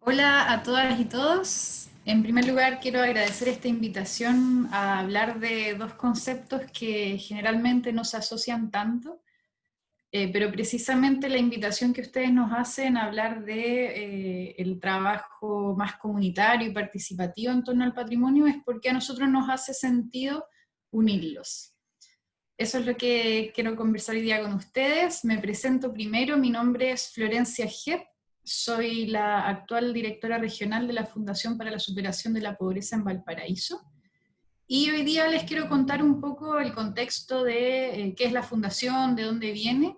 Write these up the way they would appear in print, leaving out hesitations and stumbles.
Hola a todas y todos. En primer lugar, quiero agradecer esta invitación a hablar de dos conceptos que generalmente no se asocian tanto, pero precisamente la invitación que ustedes nos hacen a hablar de el trabajo más comunitario y participativo en torno al patrimonio es porque a nosotros nos hace sentido unirlos. Eso es lo que quiero conversar hoy día con ustedes. Me presento primero, mi nombre es Florencia Hepp, soy la actual directora regional de la Fundación para la Superación de la Pobreza en Valparaíso. Y hoy día les quiero contar un poco el contexto de qué es la Fundación, de dónde viene,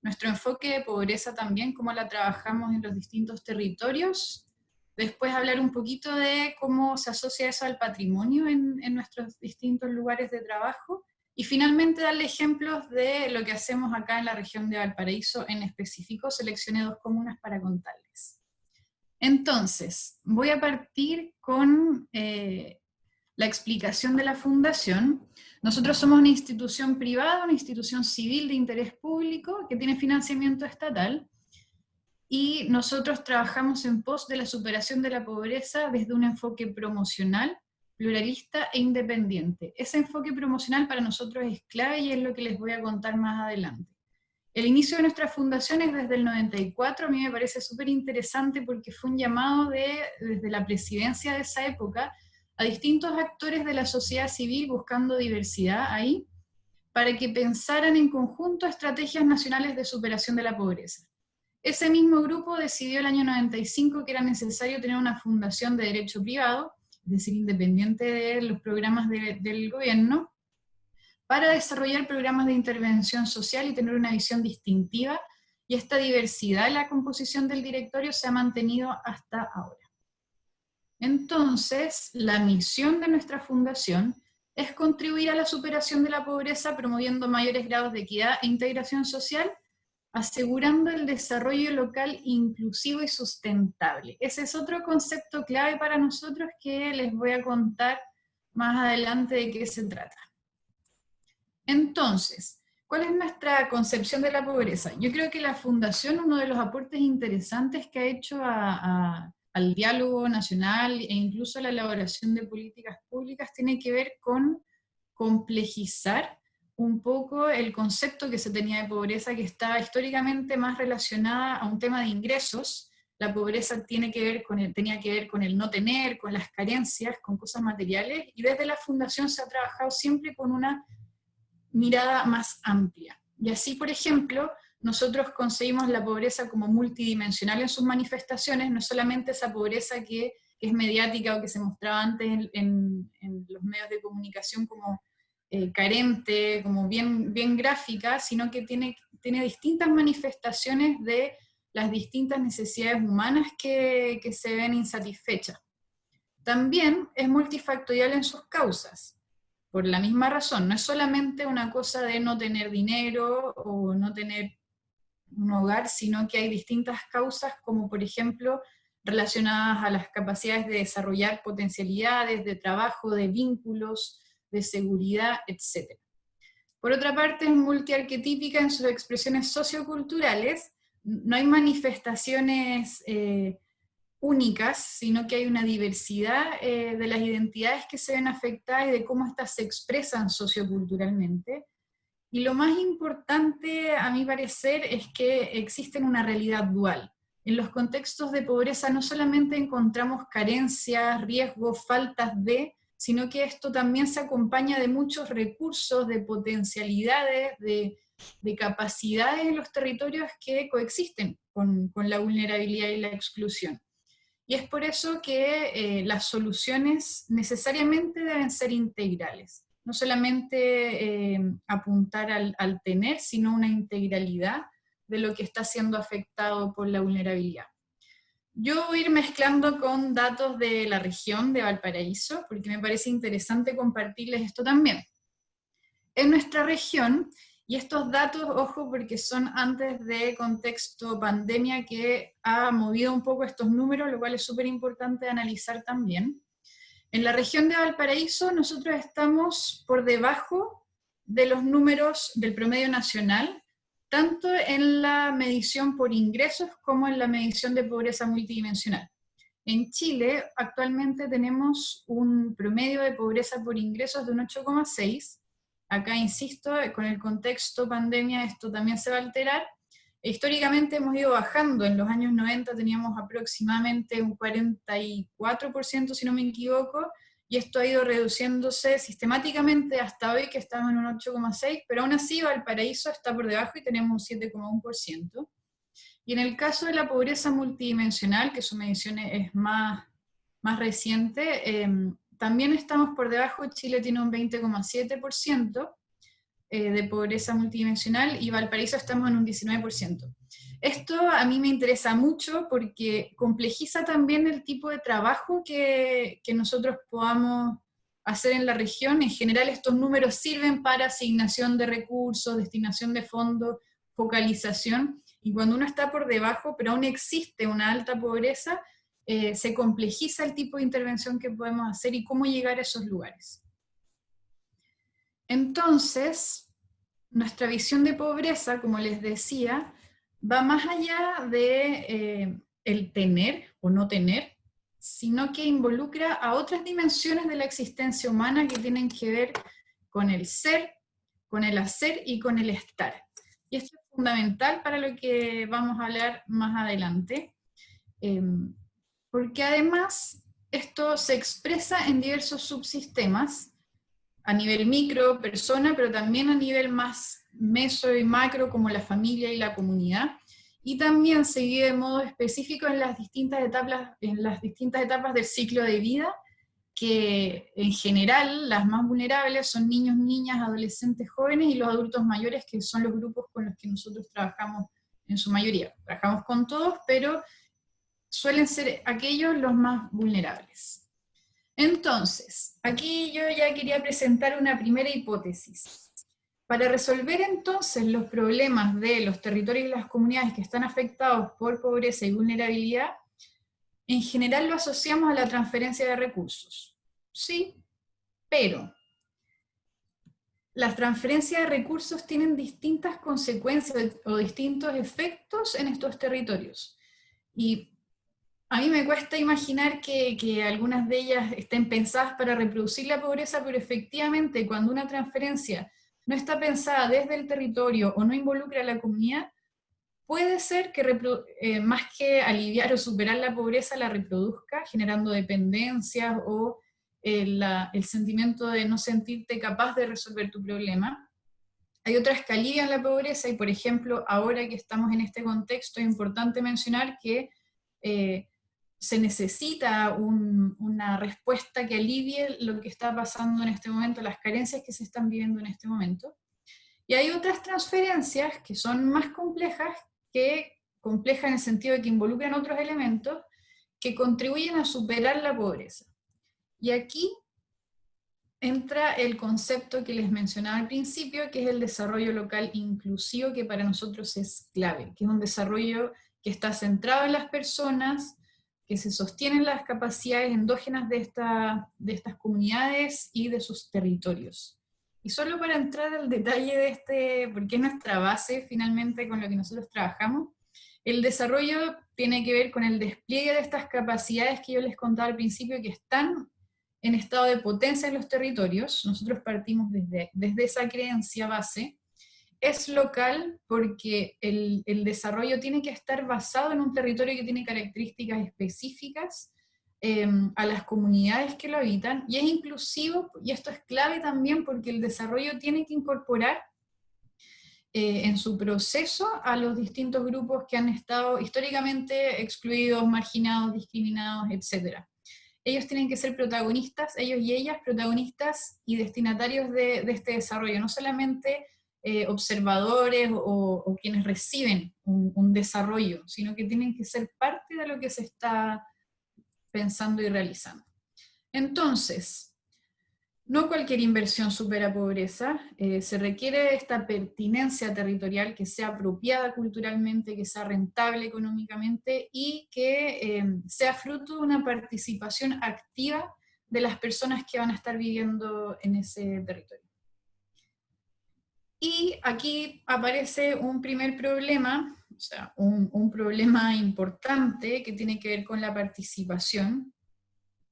nuestro enfoque de pobreza también, cómo la trabajamos en los distintos territorios. Después hablar un poquito de cómo se asocia eso al patrimonio en nuestros distintos lugares de trabajo. Y finalmente darle ejemplos de lo que hacemos acá en la región de Valparaíso, en específico seleccioné dos comunas para contarles. Entonces, voy a partir con la explicación de la fundación. Nosotros somos una institución privada, una institución civil de interés público que tiene financiamiento estatal, y nosotros trabajamos en pos de la superación de la pobreza desde un enfoque promocional, pluralista e independiente. Ese enfoque promocional para nosotros es clave y es lo que les voy a contar más adelante. El inicio de nuestra fundación es desde el 94, a mí me parece súper interesante porque fue un llamado desde la presidencia de esa época a distintos actores de la sociedad civil buscando diversidad ahí, para que pensaran en conjunto estrategias nacionales de superación de la pobreza. Ese mismo grupo decidió el año 95 que era necesario tener una fundación de derecho privado, es decir, independiente de los programas del gobierno, para desarrollar programas de intervención social y tener una visión distintiva, y esta diversidad en la composición del directorio se ha mantenido hasta ahora. Entonces, la misión de nuestra fundación es contribuir a la superación de la pobreza promoviendo mayores grados de equidad e integración social, asegurando el desarrollo local inclusivo y sustentable. Ese es otro concepto clave para nosotros que les voy a contar más adelante de qué se trata. Entonces, ¿cuál es nuestra concepción de la pobreza? Yo creo que la Fundación, uno de los aportes interesantes que ha hecho al diálogo nacional e incluso a la elaboración de políticas públicas tiene que ver con complejizar un poco el concepto que se tenía de pobreza, que estaba históricamente más relacionada a un tema de ingresos. La pobreza tenía que ver con el no tener, con las carencias, con cosas materiales, y desde la Fundación se ha trabajado siempre con una mirada más amplia. Y así, por ejemplo, nosotros concebimos la pobreza como multidimensional en sus manifestaciones, no solamente esa pobreza que es mediática o que se mostraba antes en los medios de comunicación como carente, como bien gráfica, sino que tiene distintas manifestaciones de las distintas necesidades humanas que se ven insatisfechas. También es multifactorial en sus causas, por la misma razón, no es solamente una cosa de no tener dinero o no tener un hogar, sino que hay distintas causas, como por ejemplo relacionadas a las capacidades de desarrollar potencialidades, de trabajo, de vínculos, de seguridad, etc. Por otra parte, es multiarquetípica en sus expresiones socioculturales, no hay manifestaciones únicas, sino que hay una diversidad de las identidades que se ven afectadas y de cómo éstas se expresan socioculturalmente. Y lo más importante, a mi parecer, es que existe una realidad dual. En los contextos de pobreza no solamente encontramos carencias, riesgos, faltas de, sino que esto también se acompaña de muchos recursos, de potencialidades, de capacidades en los territorios que coexisten con la vulnerabilidad y la exclusión. Y es por eso que las soluciones necesariamente deben ser integrales. No solamente apuntar al tener, sino una integralidad de lo que está siendo afectado por la vulnerabilidad. Yo voy a ir mezclando con datos de la región de Valparaíso, porque me parece interesante compartirles esto también. En nuestra región, y estos datos, ojo, porque son antes de contexto pandemia que ha movido un poco estos números, lo cual es súper importante analizar también. En la región de Valparaíso nosotros estamos por debajo de los números del promedio nacional, tanto en la medición por ingresos como en la medición de pobreza multidimensional. En Chile actualmente tenemos un promedio de pobreza por ingresos de un 8,6. Acá, insisto, con el contexto pandemia esto también se va a alterar. Históricamente hemos ido bajando, en los años 90 teníamos aproximadamente un 44%, si no me equivoco, y esto ha ido reduciéndose sistemáticamente hasta hoy, que estamos en un 8,6, pero aún así Valparaíso está por debajo y tenemos un 7,1%. Y en el caso de la pobreza multidimensional, que su medición es más reciente, también estamos por debajo. Chile tiene un 20,7% de pobreza multidimensional y Valparaíso estamos en un 19%. Esto a mí me interesa mucho porque complejiza también el tipo de trabajo que nosotros podamos hacer en la región. En general estos números sirven para asignación de recursos, destinación de fondos, focalización, y cuando uno está por debajo, pero aún existe una alta pobreza, se complejiza el tipo de intervención que podemos hacer y cómo llegar a esos lugares. Entonces, nuestra visión de pobreza, como les decía, va más allá de el tener o no tener, sino que involucra a otras dimensiones de la existencia humana que tienen que ver con el ser, con el hacer y con el estar. Y esto es fundamental para lo que vamos a hablar más adelante, porque además esto se expresa en diversos subsistemas, a nivel micro, persona, pero también a nivel más meso y macro, como la familia y la comunidad, y también se vive de modo específico en las distintas etapas del ciclo de vida, que en general las más vulnerables son niños, niñas, adolescentes, jóvenes y los adultos mayores, que son los grupos con los que nosotros trabajamos en su mayoría. Trabajamos con todos, pero suelen ser aquellos los más vulnerables. Entonces, aquí yo ya quería presentar una primera hipótesis. Para resolver entonces los problemas de los territorios y las comunidades que están afectados por pobreza y vulnerabilidad, en general lo asociamos a la transferencia de recursos. Sí, pero las transferencias de recursos tienen distintas consecuencias o distintos efectos en estos territorios. Y a mí me cuesta imaginar que algunas de ellas estén pensadas para reproducir la pobreza, pero efectivamente cuando una transferencia no está pensada desde el territorio o no involucra a la comunidad, puede ser que más que aliviar o superar la pobreza, la reproduzca, generando dependencias o el sentimiento de no sentirte capaz de resolver tu problema. Hay otras que alivian la pobreza y, por ejemplo, ahora que estamos en este contexto, es importante mencionar que se necesita una respuesta que alivie lo que está pasando en este momento, las carencias que se están viviendo en este momento. Y hay otras transferencias que son más complejas en el sentido de que involucran otros elementos que contribuyen a superar la pobreza. Y aquí entra el concepto que les mencionaba al principio, que es el desarrollo local inclusivo, que para nosotros es clave, que es un desarrollo que está centrado en las personas, que se sostienen las capacidades endógenas de estas comunidades y de sus territorios. Y solo para entrar al detalle de porque es nuestra base finalmente con lo que nosotros trabajamos, el desarrollo tiene que ver con el despliegue de estas capacidades que yo les contaba al principio, que están en estado de potencia en los territorios. Nosotros partimos desde esa creencia base. Es local porque el desarrollo tiene que estar basado en un territorio que tiene características específicas a las comunidades que lo habitan, y es inclusivo, y esto es clave también porque el desarrollo tiene que incorporar en su proceso a los distintos grupos que han estado históricamente excluidos, marginados, discriminados, etc. Ellos tienen que ser protagonistas, ellos y ellas protagonistas y destinatarios de este desarrollo, no solamente observadores o quienes reciben un desarrollo, sino que tienen que ser parte de lo que se está pensando y realizando. Entonces, no cualquier inversión supera pobreza, se requiere esta pertinencia territorial que sea apropiada culturalmente, que sea rentable económicamente y que sea fruto de una participación activa de las personas que van a estar viviendo en ese territorio. Y aquí aparece un primer problema o sea, un problema importante que tiene que ver con la participación,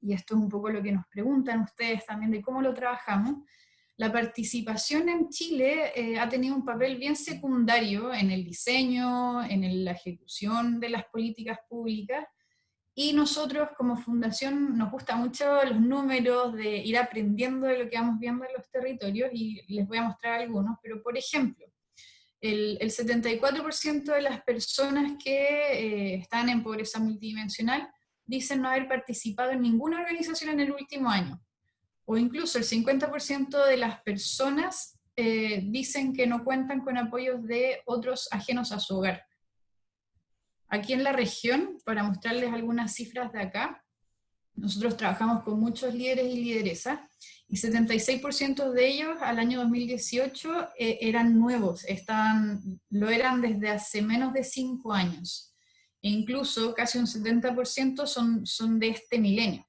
y esto es un poco lo que nos preguntan ustedes también de cómo lo trabajamos. La participación en Chile ha tenido un papel bien secundario en el diseño, en la ejecución de las políticas públicas, y nosotros como fundación nos gusta mucho los números, de ir aprendiendo de lo que vamos viendo en los territorios, y les voy a mostrar algunos, pero por ejemplo, el 74% de las personas que están en pobreza multidimensional dicen no haber participado en ninguna organización en el último año, o incluso el 50% de las personas dicen que no cuentan con apoyos de otros ajenos a su hogar. Aquí en la región, para mostrarles algunas cifras de acá, nosotros trabajamos con muchos líderes y lideresas, y 76% de ellos al año 2018 eran nuevos, lo eran desde hace menos de 5 años. E incluso casi un 70% son de este milenio,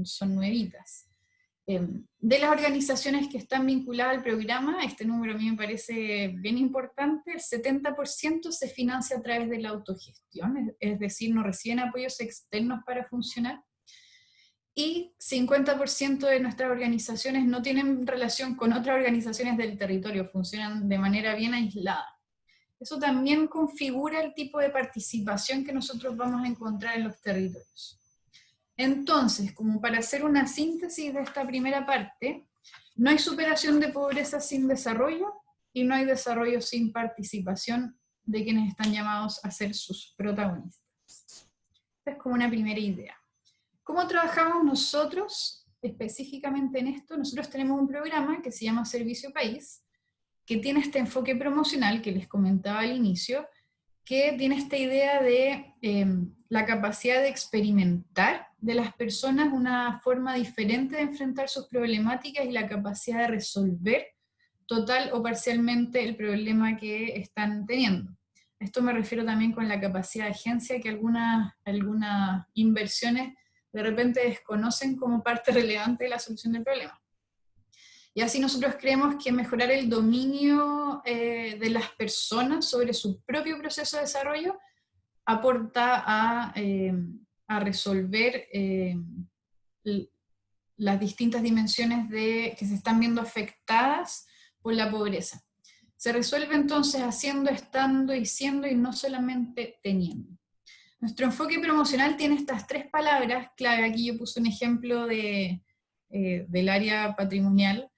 son nuevitas. De las organizaciones que están vinculadas al programa, este número a mí me parece bien importante, el 70% se financia a través de la autogestión, es decir, no reciben apoyos externos para funcionar, y 50% de nuestras organizaciones no tienen relación con otras organizaciones del territorio, funcionan de manera bien aislada. Eso también configura el tipo de participación que nosotros vamos a encontrar en los territorios. Entonces, como para hacer una síntesis de esta primera parte, no hay superación de pobreza sin desarrollo, y no hay desarrollo sin participación de quienes están llamados a ser sus protagonistas. Esta es como una primera idea. ¿Cómo trabajamos nosotros específicamente en esto? Nosotros tenemos un programa que se llama Servicio País, que tiene este enfoque promocional que les comentaba al inicio, que tiene esta idea de la capacidad de experimentar de las personas una forma diferente de enfrentar sus problemáticas y la capacidad de resolver total o parcialmente el problema que están teniendo. A esto me refiero también con la capacidad de agencia, que algunas inversiones de repente desconocen como parte relevante de la solución del problema. Y así nosotros creemos que mejorar el dominio de las personas sobre su propio proceso de desarrollo aporta a resolver las distintas dimensiones que se están viendo afectadas por la pobreza. Se resuelve entonces haciendo, estando y siendo, y no solamente teniendo. Nuestro enfoque promocional tiene estas 3 palabras clave. Aquí yo puse un ejemplo del área patrimonial,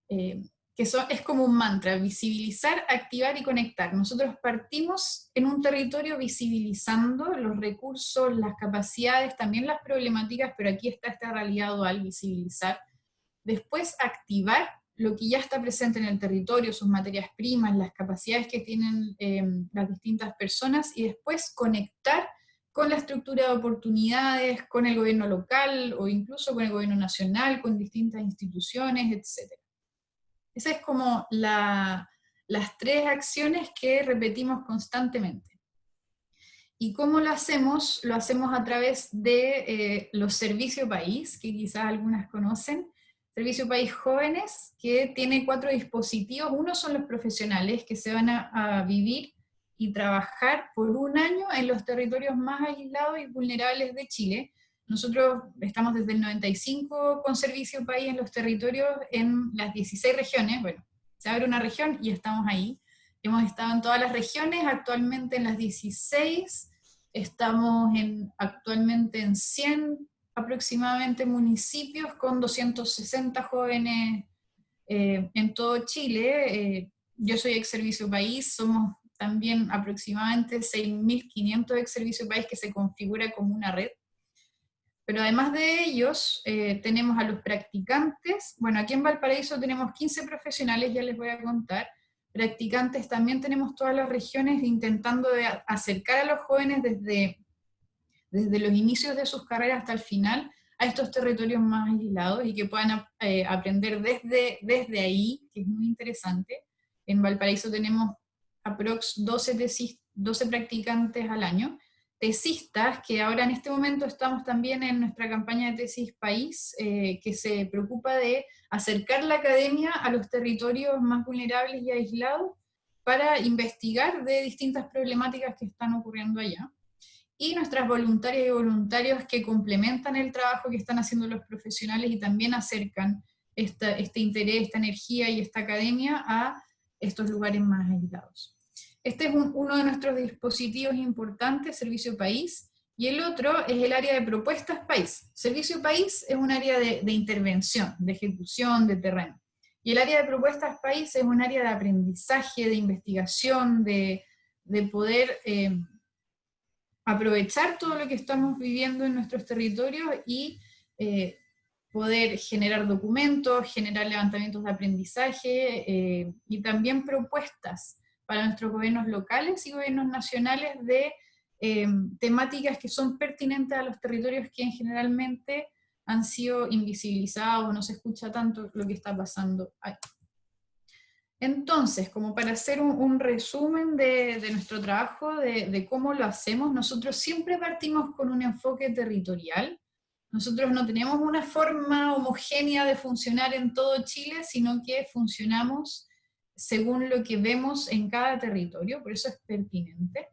que es como un mantra: visibilizar, activar y conectar. Nosotros partimos en un territorio visibilizando los recursos, las capacidades, también las problemáticas, pero aquí está esta realidad dual: visibilizar. Después activar lo que ya está presente en el territorio, sus materias primas, las capacidades que tienen las distintas personas, y después conectar con la estructura de oportunidades, con el gobierno local, o incluso con el gobierno nacional, con distintas instituciones, etc. Esas es como las 3 acciones que repetimos constantemente. ¿Y cómo lo hacemos? Lo hacemos a través de los Servicio País, que quizás algunas conocen. Servicio País Jóvenes, que tiene 4 dispositivos. Uno son los profesionales, que se van a vivir y trabajar por 1 año en los territorios más aislados y vulnerables de Chile. Nosotros estamos desde el 95 con Servicio País en los territorios en las 16 regiones. Bueno, se abre una región y estamos ahí. Hemos estado en todas las regiones, actualmente en las 16, estamos actualmente en 100 aproximadamente municipios, con 260 jóvenes en todo Chile. Yo soy ex Servicio País, somos también aproximadamente 6.500 ex Servicio País, que se configura como una red. Pero además de ellos, tenemos a los practicantes. Bueno, aquí en Valparaíso tenemos 15 profesionales, ya les voy a contar. Practicantes también tenemos todas las regiones, intentando acercar a los jóvenes desde los inicios de sus carreras hasta el final a estos territorios más aislados, y que puedan aprender desde ahí, que es muy interesante. En Valparaíso tenemos aprox 12 practicantes al año. Tesistas, que ahora en este momento estamos también en nuestra campaña de Tesis País, que se preocupa de acercar la academia a los territorios más vulnerables y aislados, para investigar de distintas problemáticas que están ocurriendo allá. Y nuestras voluntarias y voluntarios que complementan el trabajo que están haciendo los profesionales y también acercan este interés, esta energía y esta academia a estos lugares más aislados. Este es uno de nuestros dispositivos importantes, Servicio País, y el otro es el área de propuestas país. Servicio País es un área de intervención, de ejecución, de terreno. Y el área de propuestas país es un área de aprendizaje, de investigación, de poder aprovechar todo lo que estamos viviendo en nuestros territorios y poder generar documentos, generar levantamientos de aprendizaje y también propuestas para nuestros gobiernos locales y gobiernos nacionales de temáticas que son pertinentes a los territorios que generalmente han sido invisibilizados, no se escucha tanto lo que está pasando ahí. Entonces, como para hacer un resumen de nuestro trabajo, de cómo lo hacemos, nosotros siempre partimos con un enfoque territorial. Nosotros no tenemos una forma homogénea de funcionar en todo Chile, sino que funcionamos según lo que vemos en cada territorio, por eso es pertinente.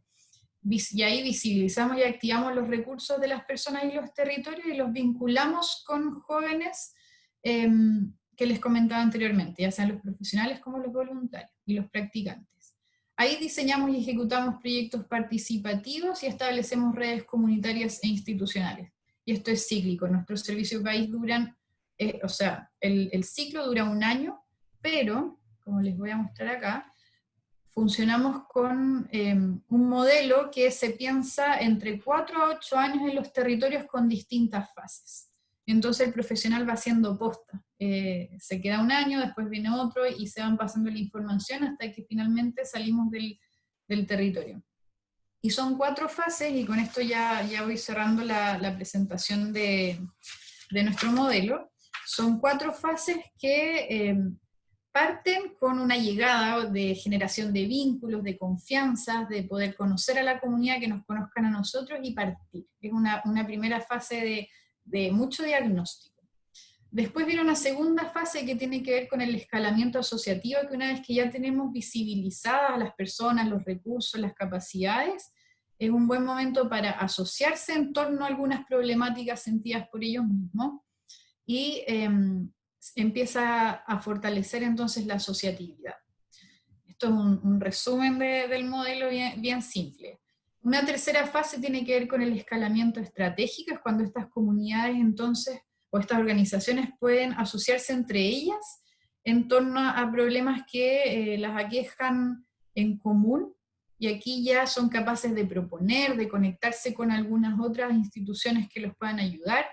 Y ahí visibilizamos y activamos los recursos de las personas y los territorios y los vinculamos con jóvenes que les comentaba anteriormente, ya sean los profesionales como los voluntarios y los practicantes. Ahí diseñamos y ejecutamos proyectos participativos y establecemos redes comunitarias e institucionales. Y esto es cíclico, nuestros servicios país duran, el ciclo dura 1 año, pero, como les voy a mostrar acá, funcionamos con un modelo que se piensa entre 4 a 8 años en los territorios con distintas fases. Entonces el profesional va haciendo posta, se queda 1 año, después viene otro y se van pasando la información hasta que finalmente salimos del territorio. Y son 4 fases, y con esto ya voy cerrando la presentación de nuestro modelo. Son 4 fases que parten con una llegada de generación de vínculos, de confianza, de poder conocer a la comunidad, que nos conozcan a nosotros y partir. Es una primera fase de mucho diagnóstico. Después viene una segunda fase que tiene que ver con el escalamiento asociativo, que una vez que ya tenemos visibilizadas a las personas, los recursos, las capacidades, es un buen momento para asociarse en torno a algunas problemáticas sentidas por ellos mismos, y empieza a fortalecer entonces la asociatividad. Esto es un resumen del modelo bien simple. Una tercera fase tiene que ver con el escalamiento estratégico, es cuando estas comunidades entonces, o estas organizaciones pueden asociarse entre ellas en torno a problemas que las aquejan en común, y aquí ya son capaces de proponer, de conectarse con algunas otras instituciones que los puedan ayudar.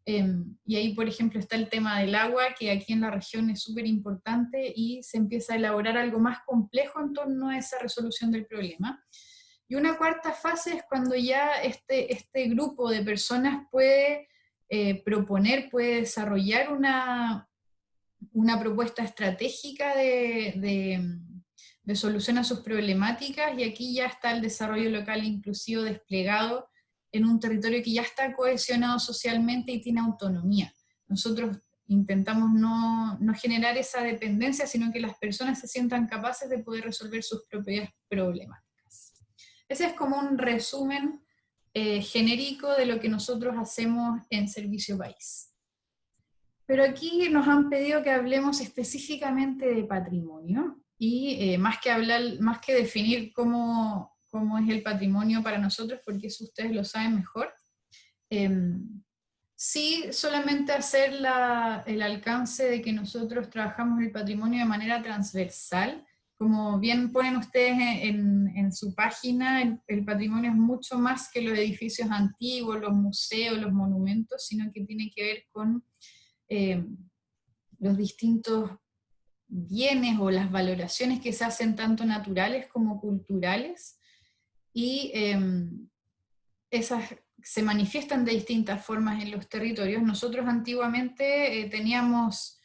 Y ahí, por ejemplo, está el tema del agua, que aquí en la región es súper importante, y se empieza a elaborar algo más complejo en torno a esa resolución del problema. Y una cuarta fase es cuando ya este grupo de personas puede proponer, puede desarrollar una propuesta estratégica de solución a sus problemáticas, y aquí ya está el desarrollo local inclusivo desplegado en un territorio que ya está cohesionado socialmente y tiene autonomía. Nosotros intentamos no generar esa dependencia, sino que las personas se sientan capaces de poder resolver sus propias problemáticas. Ese es como un resumen genérico de lo que nosotros hacemos en Servicio País. Pero aquí nos han pedido que hablemos específicamente de patrimonio, y más que definir cómo es el patrimonio para nosotros, porque eso ustedes lo saben mejor, sí solamente hacer el alcance de que nosotros trabajamos el patrimonio de manera transversal. Como bien ponen ustedes en su página, el patrimonio es mucho más que los edificios antiguos, los museos, los monumentos, sino que tiene que ver con los distintos bienes o las valoraciones que se hacen tanto naturales como culturales, y esas se manifiestan de distintas formas en los territorios. Nosotros antiguamente teníamos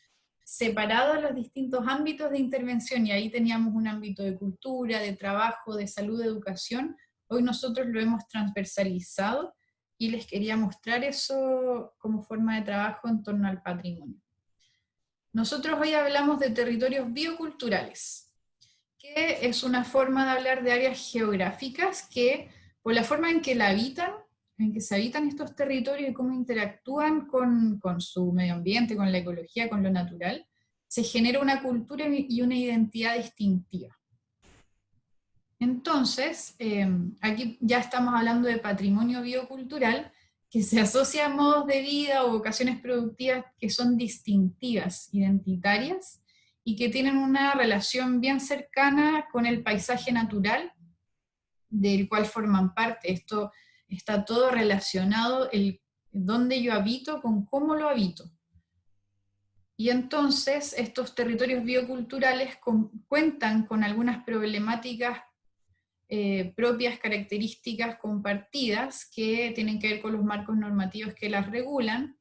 separados los distintos ámbitos de intervención, y ahí teníamos un ámbito de cultura, de trabajo, de salud, de educación. Hoy nosotros lo hemos transversalizado, y les quería mostrar eso como forma de trabajo en torno al patrimonio. Nosotros hoy hablamos de territorios bioculturales, que es una forma de hablar de áreas geográficas que, por la forma en que la habitan, en que se habitan estos territorios y cómo interactúan con su medio ambiente, con la ecología, con lo natural, se genera una cultura y una identidad distintiva. Entonces, aquí ya estamos hablando de patrimonio biocultural, que se asocia a modos de vida o vocaciones productivas que son distintivas, identitarias, y que tienen una relación bien cercana con el paisaje natural del cual forman parte. Esto está todo relacionado, el dónde yo habito con cómo lo habito. Y entonces estos territorios bioculturales cuentan con algunas problemáticas propias, características compartidas que tienen que ver con los marcos normativos que las regulan.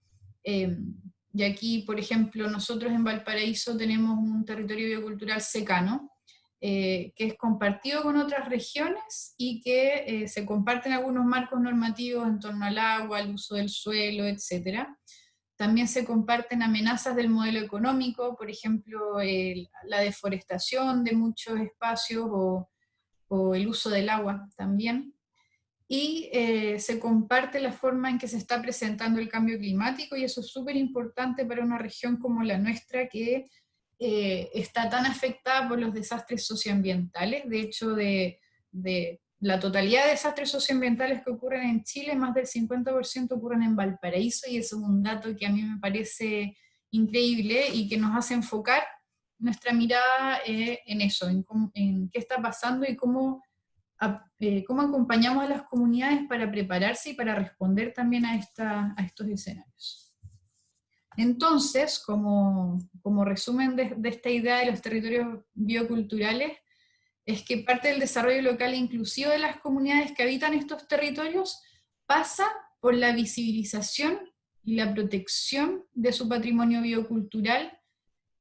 Y aquí, por ejemplo, nosotros en Valparaíso tenemos un territorio biocultural secano, que es compartido con otras regiones y que se comparten algunos marcos normativos en torno al agua, al uso del suelo, etc. También se comparten amenazas del modelo económico, por ejemplo, la deforestación de muchos espacios o el uso del agua también, y se comparte la forma en que se está presentando el cambio climático, y eso es súper importante para una región como la nuestra, que está tan afectada por los desastres socioambientales. De hecho, de la totalidad de desastres socioambientales que ocurren en Chile, más del 50% ocurren en Valparaíso, y eso es un dato que a mí me parece increíble y que nos hace enfocar nuestra mirada en eso, en qué está pasando y cómo acompañamos a las comunidades para prepararse y para responder también a estos escenarios. Entonces, como resumen de esta idea de los territorios bioculturales, es que parte del desarrollo local e inclusivo de las comunidades que habitan estos territorios pasa por la visibilización y la protección de su patrimonio biocultural,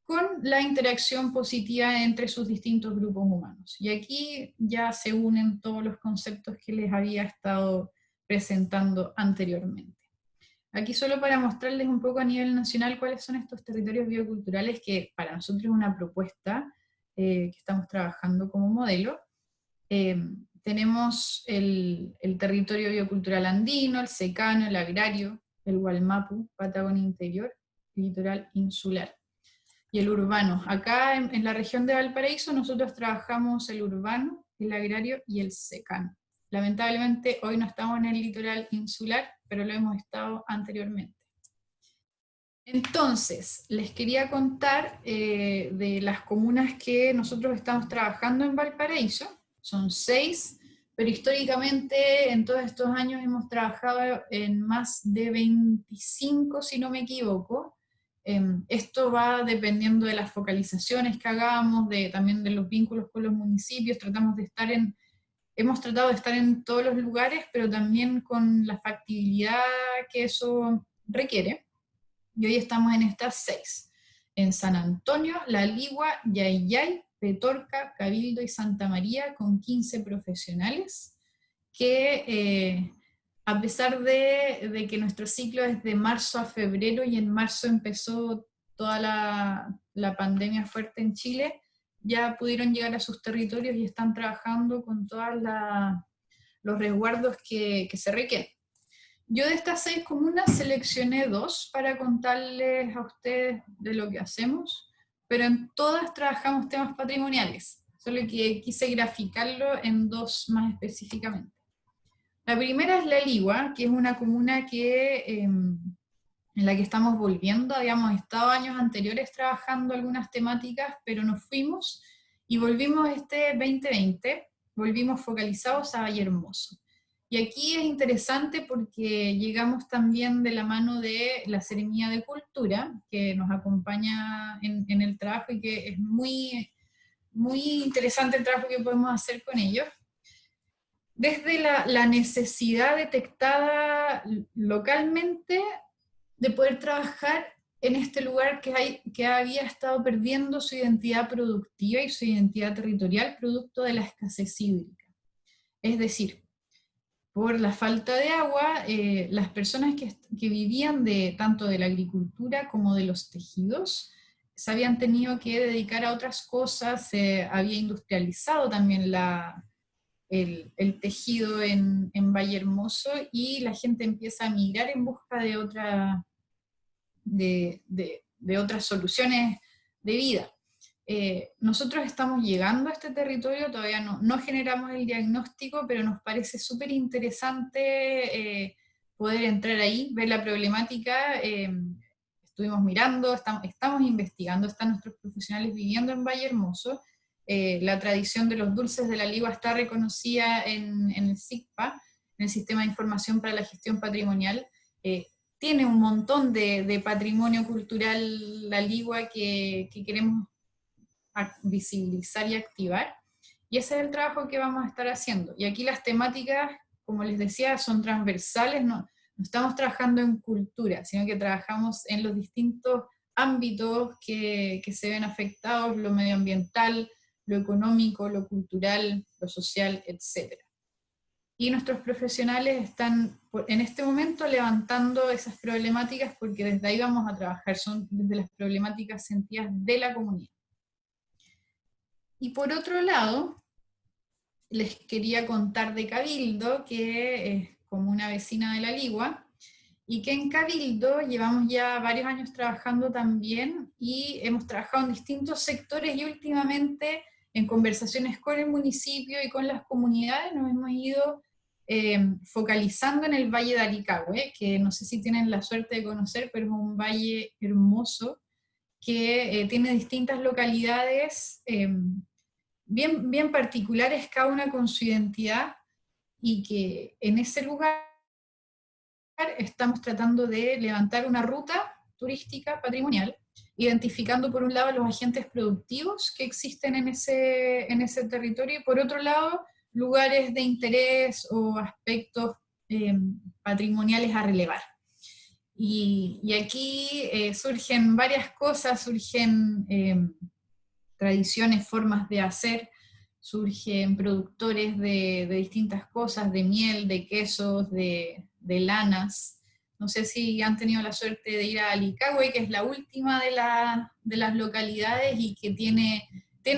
con la interacción positiva entre sus distintos grupos humanos. Y aquí ya se unen todos los conceptos que les había estado presentando anteriormente. Aquí solo para mostrarles un poco a nivel nacional cuáles son estos territorios bioculturales, que para nosotros es una propuesta que estamos trabajando como modelo. Tenemos el territorio biocultural andino, el secano, el agrario, el Gualmapu, Patagonia Interior, litoral insular, y el urbano. Acá en la región de Valparaíso nosotros trabajamos el urbano, el agrario y el secano. Lamentablemente hoy no estamos en el litoral insular, pero lo hemos estado anteriormente. Entonces, les quería contar de las comunas que nosotros estamos trabajando en Valparaíso. Son 6, pero históricamente en todos estos años hemos trabajado en más de 25, si no me equivoco. Esto va dependiendo de las focalizaciones que hagamos, también de los vínculos con los municipios. Hemos tratado de estar en todos los lugares, pero también con la factibilidad que eso requiere. Y hoy estamos en estas 6. En San Antonio, La Ligua, Yayay, Petorca, Cabildo y Santa María, con 15 profesionales, que a pesar de que nuestro ciclo es de marzo a febrero, y en marzo empezó toda la pandemia fuerte en Chile, ya pudieron llegar a sus territorios y están trabajando con todos los resguardos que se requieren. Yo de estas 6 comunas seleccioné 2 para contarles a ustedes de lo que hacemos, pero en todas trabajamos temas patrimoniales, solo que quise graficarlo en 2 más específicamente. La primera es La Ligua, que es una comuna en la que estamos volviendo. Habíamos estado años anteriores trabajando algunas temáticas, pero nos fuimos y volvimos este 2020, volvimos focalizados a Vallehermoso. Y aquí es interesante porque llegamos también de la mano de la Seremía de Cultura, que nos acompaña en el trabajo, y que es muy, muy interesante el trabajo que podemos hacer con ellos. Desde la necesidad detectada localmente de poder trabajar en este lugar que había estado perdiendo su identidad productiva y su identidad territorial producto de la escasez hídrica. Es decir, por la falta de agua, las personas que vivían tanto de la agricultura como de los tejidos se habían tenido que dedicar a otras cosas, se había industrializado también el tejido en Vallehermoso, y la gente empieza a migrar en busca de otras soluciones de vida. Nosotros estamos llegando a este territorio, todavía no generamos el diagnóstico, pero nos parece súper interesante poder entrar ahí, ver la problemática. Estuvimos mirando, estamos investigando, están nuestros profesionales viviendo en Vallehermoso. La tradición de los dulces de la Ligua está reconocida en el SIGPA, en el Sistema de Información para la Gestión Patrimonial. Tiene un montón de patrimonio cultural la Ligua que queremos visibilizar y activar, y ese es el trabajo que vamos a estar haciendo. Y aquí las temáticas, como les decía, son transversales, no estamos trabajando en cultura, sino que trabajamos en los distintos ámbitos que se ven afectados, lo medioambiental, lo económico, lo cultural, lo social, etc. Y nuestros profesionales están en este momento levantando esas problemáticas, porque desde ahí vamos a trabajar, son desde las problemáticas sentidas de la comunidad. Y por otro lado, les quería contar de Cabildo, que es como una vecina de la Ligua, y que en Cabildo llevamos ya varios años trabajando también, y hemos trabajado en distintos sectores, y últimamente en conversaciones con el municipio y con las comunidades nos hemos ido focalizando en el Valle de Aricahue, que no sé si tienen la suerte de conocer, pero es un valle hermoso, que tiene distintas localidades bien particulares, cada una con su identidad, y que en ese lugar estamos tratando de levantar una ruta turística patrimonial, identificando por un lado los agentes productivos que existen en ese territorio, y por otro lado lugares de interés o aspectos patrimoniales a relevar. Y aquí surgen varias cosas, surgen tradiciones, formas de hacer, surgen productores de distintas cosas, de miel, de quesos, de lanas. No sé si han tenido la suerte de ir a Alicahue, que es la última de las localidades, y que tiene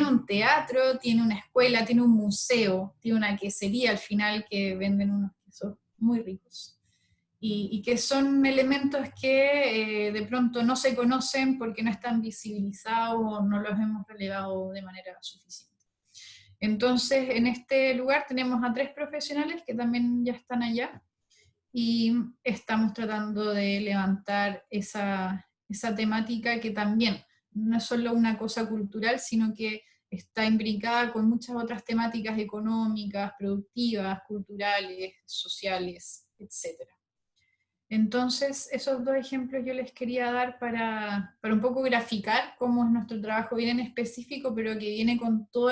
un teatro, tiene una escuela, tiene un museo, tiene una quesería al final que venden unos quesos muy ricos. Y que son elementos que de pronto no se conocen porque no están visibilizados o no los hemos relevado de manera suficiente. Entonces, en este lugar tenemos a 3 profesionales que también ya están allá, y estamos tratando de levantar esa temática, que también no es solo una cosa cultural, sino que está imbricada con muchas otras temáticas económicas, productivas, culturales, sociales, etc. Entonces, esos 2 ejemplos yo les quería dar para un poco graficar cómo es nuestro trabajo bien en específico, pero que viene con todo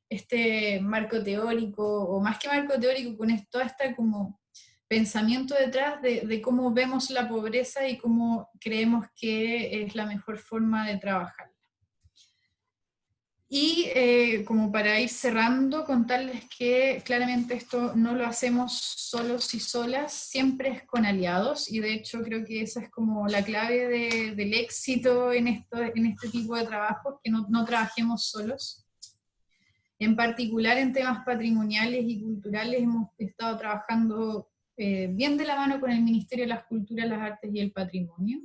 este marco teórico, o más que marco teórico, con todo este como pensamiento detrás de cómo vemos la pobreza y cómo creemos que es la mejor forma de trabajar. Y como para ir cerrando, contarles que claramente esto no lo hacemos solos y solas, siempre es con aliados, y de hecho creo que esa es como la clave del éxito en este tipo de trabajos, que no trabajemos solos. En particular en temas patrimoniales y culturales hemos estado trabajando bien de la mano con el Ministerio de las Culturas, las Artes y el Patrimonio.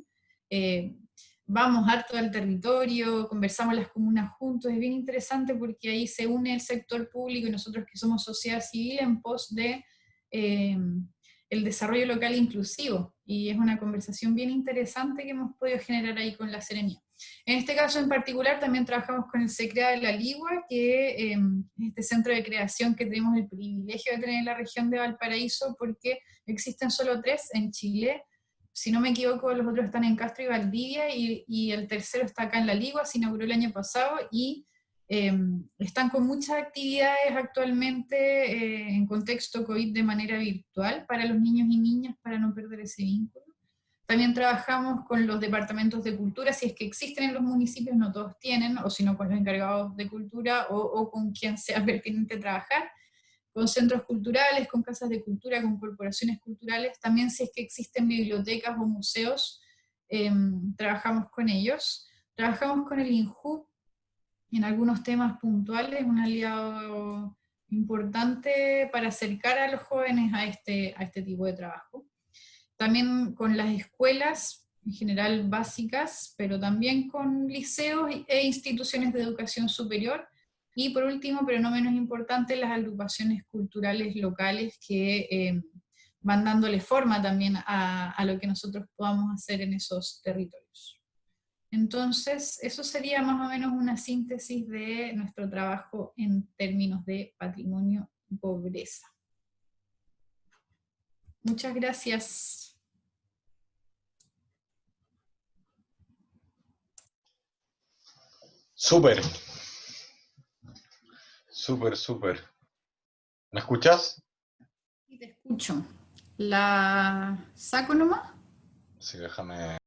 Vamos harto al territorio, conversamos las comunas juntos, es bien interesante porque ahí se une el sector público y nosotros que somos sociedad civil en pos de el desarrollo local inclusivo, y es una conversación bien interesante que hemos podido generar ahí con la Seremía. En este caso en particular también trabajamos con el SECREA de la Ligua, que es este centro de creación que tenemos el privilegio de tener en la región de Valparaíso, porque existen solo 3 en Chile. Si no me equivoco, los otros están en Castro y Valdivia, y el tercero está acá en La Ligua, se inauguró el año pasado, y están con muchas actividades actualmente en contexto COVID de manera virtual para los niños y niñas, para no perder ese vínculo. También trabajamos con los departamentos de cultura, si es que existen en los municipios, no todos tienen, o si no con los encargados de cultura, o con quien sea pertinente trabajar, con centros culturales, con casas de cultura, con corporaciones culturales, también si es que existen bibliotecas o museos, trabajamos con ellos. Trabajamos con el INJU en algunos temas puntuales, un aliado importante para acercar a los jóvenes a este tipo de trabajo. También con las escuelas, en general básicas, pero también con liceos e instituciones de educación superior. Y por último, pero no menos importante, las agrupaciones culturales locales que van dándole forma también a lo que nosotros podamos hacer en esos territorios. Entonces, eso sería más o menos una síntesis de nuestro trabajo en términos de patrimonio y pobreza. Muchas gracias. Súper, súper, súper. ¿Me escuchas? Sí, te escucho. ¿La saco nomás? Sí, déjame